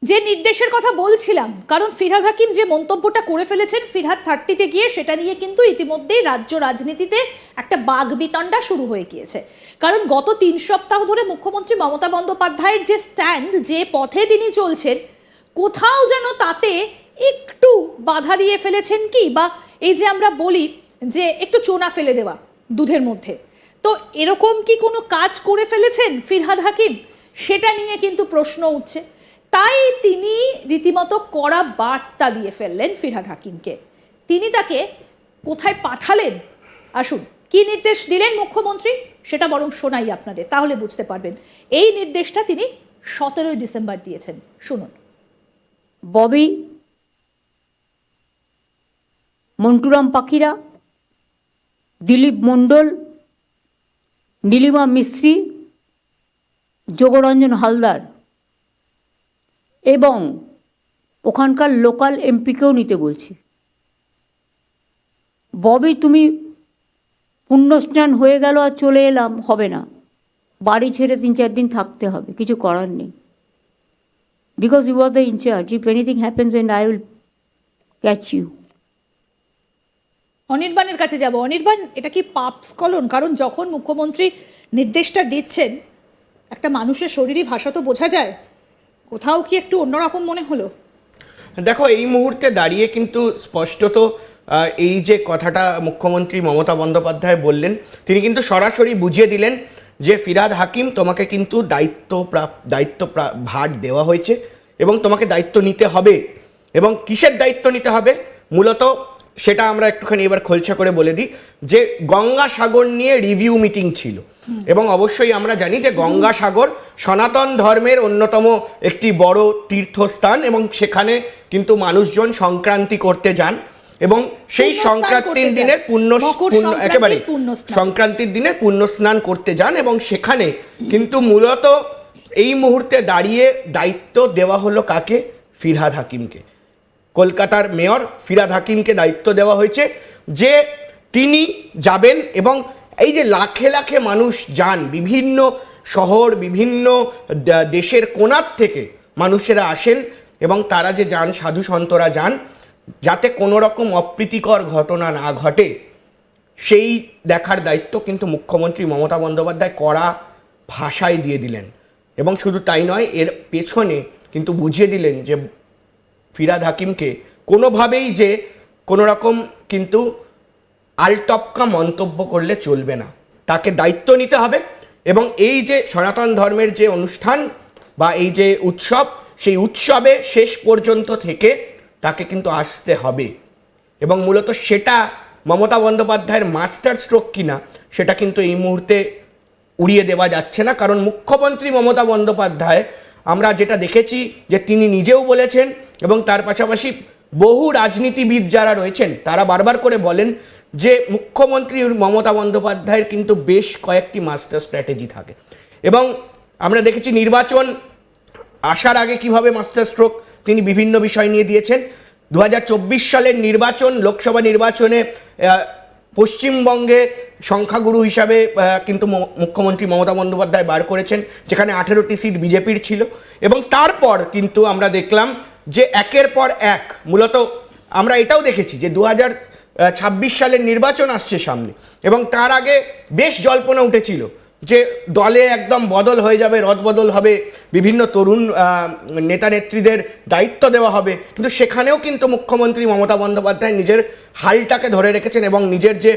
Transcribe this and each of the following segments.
যে নির্দেশের কথা বলছিলাম, কারণ ফিরহাদ হাকিম যে মন্তব্যটা করে ফেলেছেন ফিরহাদ 30-তে গিয়ে, সেটা নিয়ে কিন্তু ইতিমধ্যেই রাজ্য রাজনীতিতে একটা বাগবিতণ্ডা শুরু হয়ে গিয়েছে। কারণ গত 3 সপ্তাহ ধরে মুখ্যমন্ত্রী মমতা বন্দ্যোপাধ্যায়ের যে স্ট্যান্ড, যে পথে তিনি চলছেন, কোথাও যেন তাতে একটু বাধা দিয়ে ফেলেছেন কি, বা এই যে আমরা বলি যে একটু চোনা ফেলে দেওয়া দুধের মধ্যে, তো এরকম কি কোনো কাজ করে ফেলেছেন ফিরহাদ হাকিম? সেটা নিয়ে কিন্তু প্রশ্ন উঠছে। তাই তিনি রীতিমতো কড়া বার্তা দিয়ে ফেললেন ফিরহাদ হাকিমকে। তিনি তাকে কোথায় পাঠালেন, আসুন কি নির্দেশ দিলেন মুখ্যমন্ত্রী সেটা বরং শোনাই আপনাদের, তাহলে বুঝতে পারবেন। এই নির্দেশটা তিনি 17ই ডিসেম্বর দিয়েছেন, শুনুন। ববি, মন্টুরাম পাখিরা, দিলীপ মণ্ডল, নীলিমা মিস্ত্রি, যোগরঞ্জন হালদার এবং ওখানকার লোকাল এমপিকেও নিতে বলছি। ববি, তুমি পুণ্যস্নান হয়ে গেল আর চলে এলাম হবে না, বাড়ি ছেড়ে 3-4 দিন থাকতে হবে, কিছু করার নেই। Because you are the incharge, if anything happens and I will catch you. অনির্বাণের কাছে যাব। অনির্বাণ, এটা কি পাপ স্খলন? কারণ যখন মুখ্যমন্ত্রী নির্দেশটা দিচ্ছেন, একটা মানুষের শরীরী ভাষা তো বোঝা যায়, কোথাও কি একটু অন্যরকম মনে হলো? দেখো, এই মুহূর্তে দাঁড়িয়ে কিন্তু স্পষ্টত এই যে কথাটা মুখ্যমন্ত্রী মমতা বন্দ্যোপাধ্যায় বললেন, তিনি কিন্তু সরাসরি বুঝিয়ে দিলেন যে ফিরহাদ হাকিম, তোমাকে কিন্তু দায়িত্ব ভার দেওয়া হয়েছে এবং তোমাকে দায়িত্ব নিতে হবে। এবং কিসের দায়িত্ব নিতে হবে মূলত সেটা আমরা একটুখানি এবার খোলসা করে বলে দিই। যে গঙ্গাসাগর নিয়ে রিভিউ মিটিং ছিল, এবং অবশ্যই আমরা জানি যে গঙ্গাসাগর সনাতন ধর্মের অন্যতম একটি বড় তীর্থস্থান, এবং সেখানে কিন্তু মানুষজন সংক্রান্তি করতে যান, এবং সেই সংক্রান্তির দিনের একেবারে সংক্রান্তির দিনে পুণ্য স্নান করতে যান, এবং সেখানে কিন্তু মূলত এই মুহূর্তে দাঁড়িয়ে দায়িত্ব দেওয়া হলো কাকে? ফিরহাদ হাকিমকে। কলকাতার মেয়র ফিরহাদ হাকিমকে দায়িত্ব দেওয়া হয়েছে যে তিনি যাবেন, এবং এই যে লাখে লাখে মানুষ যান, বিভিন্ন শহর, বিভিন্ন দেশের কোণার থেকে মানুষেরা আসেন, এবং তারা যে যান, সাধু সন্তরা যান, যাতে কোনো রকম অপ্রীতিকর ঘটনা না ঘটে সেই দেখার দায়িত্ব কিন্তু মুখ্যমন্ত্রী মমতা বন্দ্যোপাধ্যায় কড়া ভাষায় দিয়ে দিলেন। এবং শুধু তাই নয়, এর পেছনে কিন্তু বুঝিয়ে দিলেন যে ফিরহাদ হাকিমকে কোনোভাবেই যে কোনো রকম কিন্তু আলটপকা মন্তব্য করলে চলবে না, তাকে দায়িত্ব নিতে হবে। এবং এই যে সনাতন ধর্মের যে অনুষ্ঠান বা এই যে উৎসব, সেই উৎসবে শেষ পর্যন্ত থেকে তাকে কিন্তু আসতে হবে। এবং মূলত সেটা মমতা বন্দ্যোপাধ্যায়ের মাস্টার স্ট্রোক কিনা সেটা কিন্তু এই মুহূর্তে উড়িয়ে দেওয়া যাচ্ছে না। কারণ মুখ্যমন্ত্রী মমতা বন্দ্যোপাধ্যায়, আমরা যেটা দেখেছি যে তিনি নিজেও বলেছেন, এবং তার পাশাপাশি বহু রাজনীতিবিদ যারা রয়েছেন তারা বারবার করে বলেন যে মুখ্যমন্ত্রী মমতা বন্দ্যোপাধ্যায়ের কিন্তু বেশ কয়েকটি মাস্টার স্ট্র্যাটেজি থাকে। এবং আমরা দেখেছি নির্বাচন আসার আগে কিভাবে মাস্টার স্ট্রোক তিনি বিভিন্ন বিষয় নিয়ে দিয়েছেন। 2024 সালের নির্বাচন, লোকসভা নির্বাচনে পশ্চিমবঙ্গে সংখ্যাগুরু হিসাবে কিন্তু মুখ্যমন্ত্রী মমতা বন্দ্যোপাধ্যায় বার করেছেন, যেখানে 18টি সিট বিজেপির ছিল। এবং তারপর কিন্তু আমরা দেখলাম যে একের পর এক, মূলত আমরা এটাও দেখেছি যে 2026 সালের নির্বাচন আসছে সামনে, এবং তার আগে বেশ জল্পনা উঠেছিল যে দলে একদম বদল হয়ে যাবে, রদবদল হবে, বিভিন্ন তরুণ নেতা নেত্রীদের দায়িত্ব দেওয়া হবে। কিন্তু সেখানেও কিন্তু মুখ্যমন্ত্রী মমতা বন্দ্যোপাধ্যায় নিজের হালটাকে ধরে রেখেছেন, এবং নিজের যে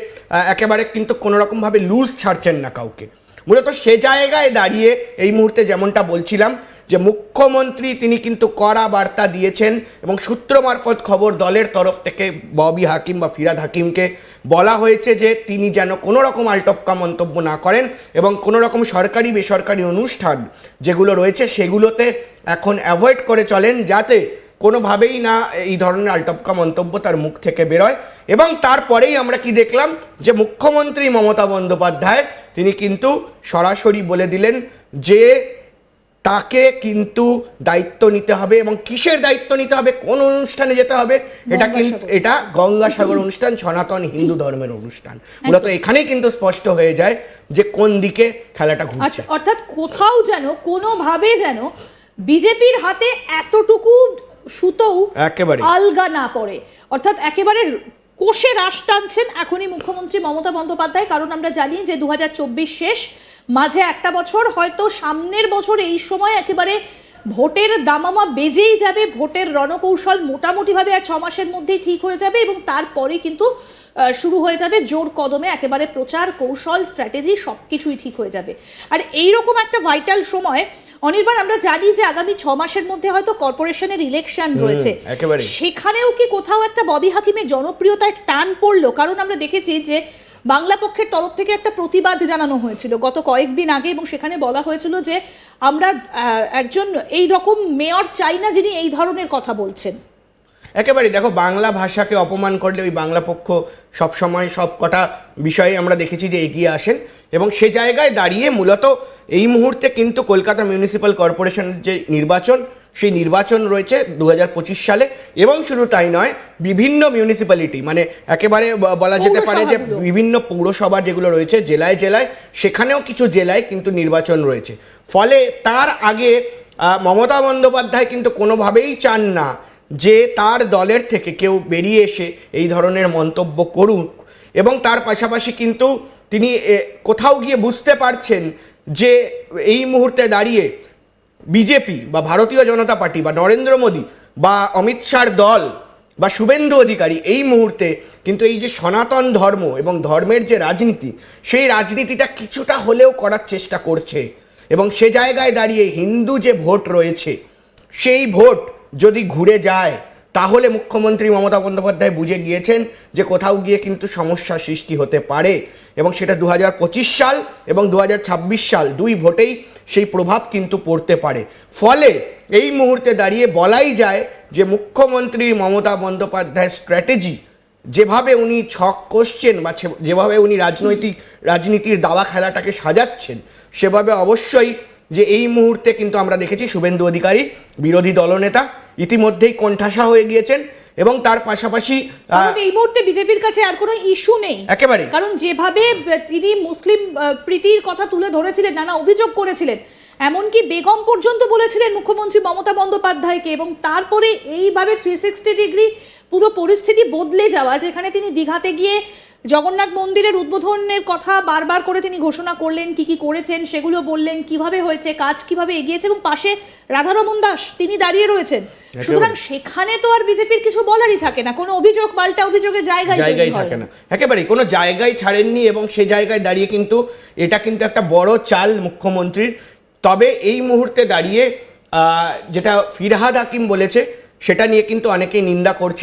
একেবারে কিন্তু কোনোরকমভাবে লুজ ছাড়ছেন না কাউকে। মূলত সে জায়গায় দাঁড়িয়ে এই মুহূর্তে যেমনটা বলছিলাম যে মুখ্যমন্ত্রী তিনি কিন্তু কড়া বার্তা দিয়েছেন, এবং সূত্র মারফত খবর দলের তরফ থেকে ববি হাকিম বা ফিরহাদ হাকিমকে বলা হয়েছে যে তিনি যেন কোনো রকম আলটপকা মন্তব্য না করেন, এবং কোনো রকম সরকারি বেসরকারি অনুষ্ঠান যেগুলো রয়েছে সেগুলোতে এখন অ্যাভয়েড করে চলেন, যাতে কোনোভাবেই না এই ধরনের আলটপকা মন্তব্য তার মুখ থেকে বেরোয়। এবং তারপরেই আমরা কি দেখলাম যে মুখ্যমন্ত্রী মমতা বন্দ্যোপাধ্যায় তিনি কিন্তু সরাসরি বলে দিলেন যে তাকে কিন্তু দায়িত্ব নিতে হবে। এবং কিসের দায়িত্ব নিতে হবে, কোন অনুষ্ঠানে যেতে হবে, এটা কিন্তু এটা গঙ্গাসাগর অনুষ্ঠান, সনাতন হিন্দু ধর্মের অনুষ্ঠান। মূলত এখানেই কিন্তু স্পষ্ট হয়ে যায় যে কোন দিকে খেলাটা ঘুরছে। অর্থাৎ কোথাও যেন কোনোভাবে যেন বিজেপির হাতে এতটুকু সুতোও একেবারে আলগা না পড়ে, অর্থাৎ একেবারে কোষে রাশ টানছেন এখনই মুখ্যমন্ত্রী মমতা বন্দ্যোপাধ্যায়। কারণ আমরা জানি যে 2024 শেষ, মাঝে একটা বছর, হয়তো সামনের বছর এই সময় একেবারে ভোটের দামামা বেজেই যাবে, ভোটের রণকৌশল মোটামুটিভাবে আর 6 মাসের মধ্যেই ঠিক হয়ে যাবে এবং তারপরে কিন্তু শুরু হয়ে যাবে জোর কদমে একেবারে প্রচার, কৌশল, স্ট্র্যাটেজি সবকিছুই ঠিক হয়ে যাবে। আর এইরকম একটা ভাইটাল সময় অনির্বাণ, আমরা জানি যে আগামী 6 মাসের মধ্যে হয়তো কর্পোরেশনের ইলেকশন রয়েছে, একেবারে। সেখানেও কি কোথাও একটা ববি হাকিমের জনপ্রিয়তায় টান পড়লো? কারণ আমরা দেখেছি যে বাংলা পক্ষের তরফ থেকে একটা প্রতিবাদ জানানো হয়েছিল গত কয়েকদিন আগে এবং সেখানে বলা হয়েছিল যে আমরা একজন এই রকম মেয়র চাই না যিনি এই ধরনের কথা বলছেন। একেবারে দেখো, বাংলা ভাষাকে অপমান করলে ওই বাংলা পক্ষ সবসময় সব কটা বিষয়ে আমরা দেখেছি যে এগিয়ে আসেন এবং সে জায়গায় দাঁড়িয়ে মূলত এই মুহূর্তে কিন্তু কলকাতা মিউনিসিপ্যাল কর্পোরেশনের যে নির্বাচন, সেই নির্বাচন রয়েছে 2025 সালে এবং শুধু তাই নয়, বিভিন্ন মিউনিসিপ্যালিটি মানে একেবারে বলা যেতে পারে যে বিভিন্ন পৌরসভা যেগুলো রয়েছে জেলায় জেলায়, সেখানেও কিছু জেলায় কিন্তু নির্বাচন রয়েছে। ফলে তার আগে মমতা বন্দ্যোপাধ্যায় কিন্তু কোনোভাবেই চান না যে তার দলের থেকে কেউ বেরিয়ে এসে এই ধরনের মন্তব্য করুক এবং তার পাশাপাশি কিন্তু তিনি কোথাও গিয়ে বুঝতে পারছেন যে এই মুহূর্তে দাঁড়িয়ে বিজেপি বা ভারতীয় জনতা পার্টি বা নরেন্দ্র মোদী বা অমিত শাহর দল বা শুভেন্দু অধিকারী এই মুহূর্তে কিন্তু এই যে সনাতন ধর্ম এবং ধর্মের যে রাজনীতি, সেই রাজনীতিটা কিছুটা হলেও করার চেষ্টা করছে এবং সে জায়গায় দাঁড়িয়ে হিন্দু যে ভোট রয়েছে সেই ভোট যদি ঘুরে যায় তাহলে মুখ্যমন্ত্রী মমতা বন্দ্যোপাধ্যায় বুঝে গিয়েছেন যে কোথাও গিয়ে কিন্তু সমস্যা সৃষ্টি হতে পারে এবং সেটা 2025 সাল এবং 2026 সাল দুই ভোটেই সেই প্রভাব কিন্তু পড়তে পারে। ফলে এই মুহূর্তে দাঁড়িয়ে বলাই যায় যে মুখ্যমন্ত্রী মমতা বন্দ্যোপাধ্যায়ের স্ট্র্যাটেজি, যেভাবে উনি ছক কষছেন বা যেভাবে উনি রাজনীতির দাবা খেলাটাকে সাজাচ্ছেন, সেভাবে অবশ্যই যে এই মুহূর্তে কিন্তু আমরা দেখেছি শুভেন্দু অধিকারী বিরোধী দলনেতা ইতিমধ্যেই কোণঠাসা হয়ে গিয়েছেন এবং তার পাশাপাশি এই মুহূর্তে বিজেপির কাছে আর কোনো ইস্যু নেই একেবারে। কারণ যেভাবে তিনি মুসলিম প্রীতির কথা তুলে ধরেছিলেন, নানা অভিযোগ করেছিলেন, এমনকি বেগম পর্যন্ত বলেছিলেন মুখ্যমন্ত্রী মমতা বন্দ্যোপাধ্যায়কে, এবং তারপরে এইভাবে 360 ডিগ্রি পুরো পরিস্থিতি বদলে যাওয়া, যেখানে তিনি দীঘাতে গিয়ে জগন্নাথ মন্দিরের উদ্বোধনের কথা বারবার করে তিনি ঘোষণা করলেন, কি কি করেছেন সেগুলো বললেন, কিভাবে হয়েছে, কাজ কিভাবে এগিয়েছে, এবং পাশে রাধারমণ দাস তিনি দাঁড়িয়ে রয়েছেন। সুতরাং সেখানে তো আর বিজেপির কিছু বলারই থাকে না, কোনো অভিযোগ পাল্টা অভিযোগের জায়গায় থাকে না, একেবারে কোনো জায়গায় ছাড়েননি এবং সে জায়গায় দাঁড়িয়ে কিন্তু এটা কিন্তু একটা বড় চাল মুখ্যমন্ত্রীর। তবে এই মুহূর্তে দাঁড়িয়ে যেটা ফিরহাদ হাকিম বলেছে সেটা নিয়ে কিন্তু অনেকেই নিন্দা করছে।